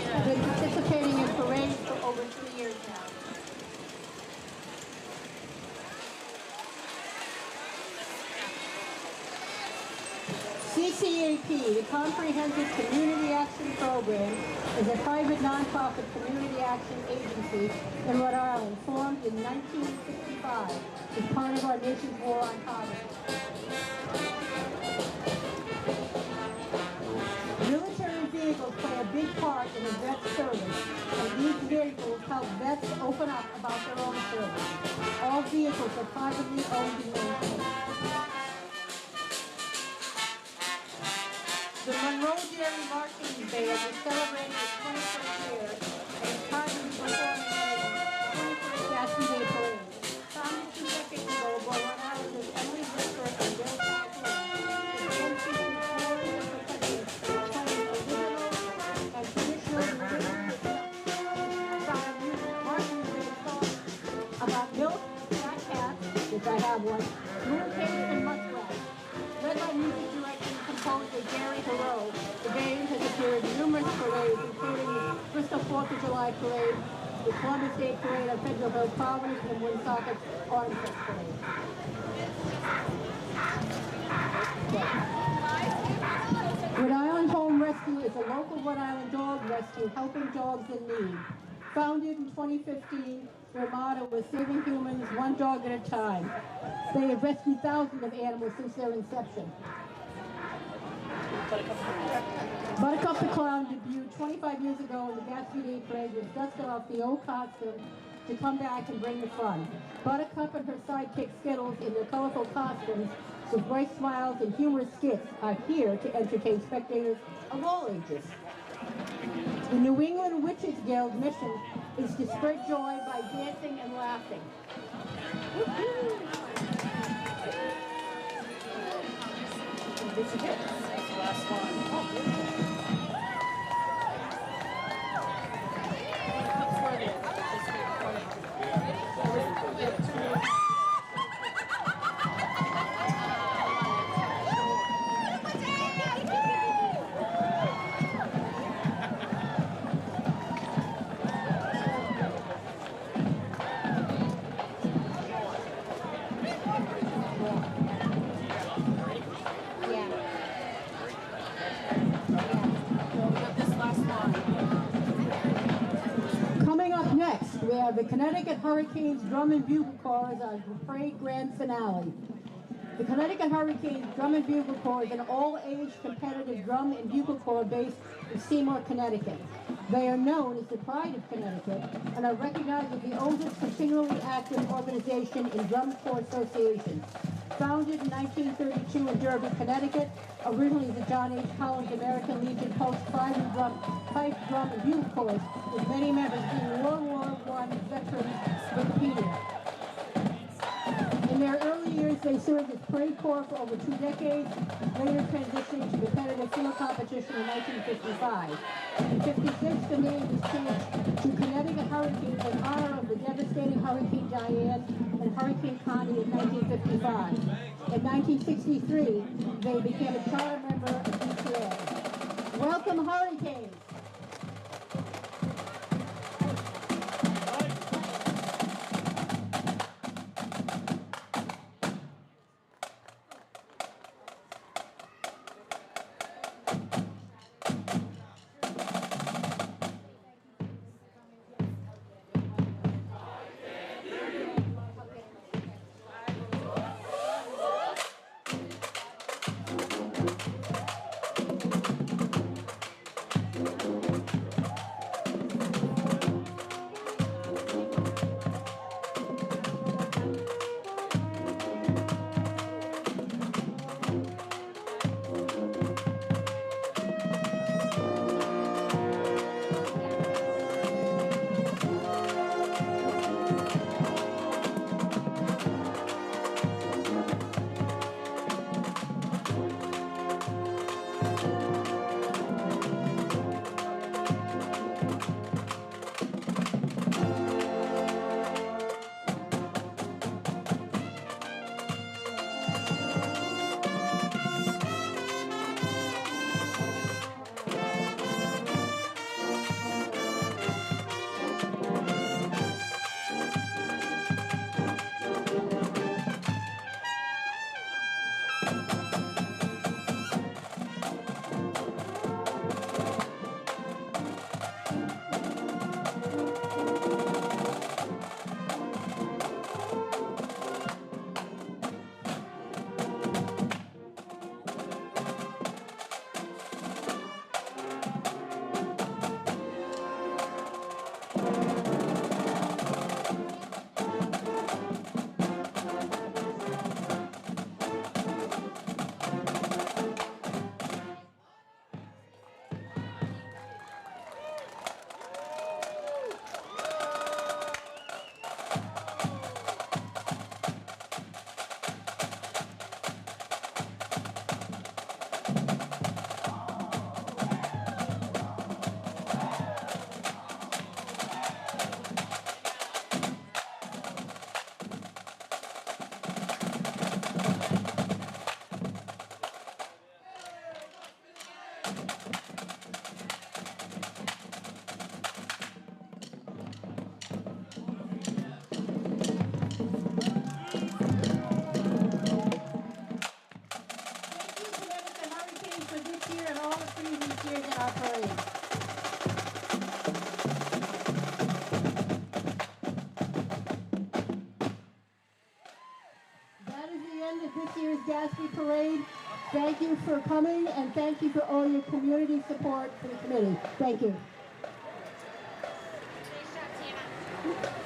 I've been participating in parades for over 3 years now. CCAP, the Comprehensive Community Action Program, is a private nonprofit community action agency in Rhode Island formed in 1965 as part of our nation's war on poverty. Military vehicles play a big part in the vet's service, and these vehicles help vets open up about their own service. All vehicles are privately owned and maintained. The Monroe Dairy Marching Band is celebrating its 21st year and is proudly performing at the 21st Gaspee Day Parade. Founded 2 decades ago by Rhode Islanders Emily Whistler and Bill Franklin, the band features stories and percussion playing original and traditional style music. Marching band songs about milk, fat cats, which I have one, mooncakes, and muskrats. Led by music director and composer Gary Thoreau, the band has appeared in numerous parades, including the Bristol 4th of July Parade, the Columbus Day Parade on Federal Hill, Providence, and Woonsocket's Autumn Fest Parade. Rhode Island Home Rescue is a local Rhode Island dog rescue helping dogs in need. Founded in 2015, their motto was saving humans one dog at a time. They have rescued thousands of animals since their inception. Buttercup the Clown debuted 25 years ago in the Gaspee Day Parade, was dusted off the old costume to come back and bring the fun. Buttercup and her sidekick Skittles in their colorful costumes with bright smiles and humorous skits are here to entertain spectators of all ages. The New England Witches Guild mission is to spread joy by dancing and laughing. This is it. Last one. Coming up next, we have the Connecticut Hurricanes Drum and Bugle Corps as our parade grand finale. The Connecticut Hurricanes Drum and Bugle Corps is an all-age competitive drum and bugle corps based in Seymour, Connecticut. They are known as the Pride of Connecticut and are recognized as the oldest continually active organization in drum corps associations. Founded in 1932 in Derby, Connecticut, originally the John H. Collins American Legion Post Private Drum, Pipe, Drum, and Bugle Corps, with many members being World War I veterans Wikipedia. In their early years, they served as parade corps for over 2 decades, later transitioning to competitive field competition in 1955. In 1956, the name was changed to Connecticut Hurricanes in honor of the devastating Hurricane Diane and Hurricane Connie in 1955. In 1963, they became a charter member of DCA. Welcome, Hurricanes! For this year and all the previous years in our parade. That is the end of this year's Gaspee Parade. Thank you for coming and thank you for all your community support for the committee. Thank you. Nice job, Tina.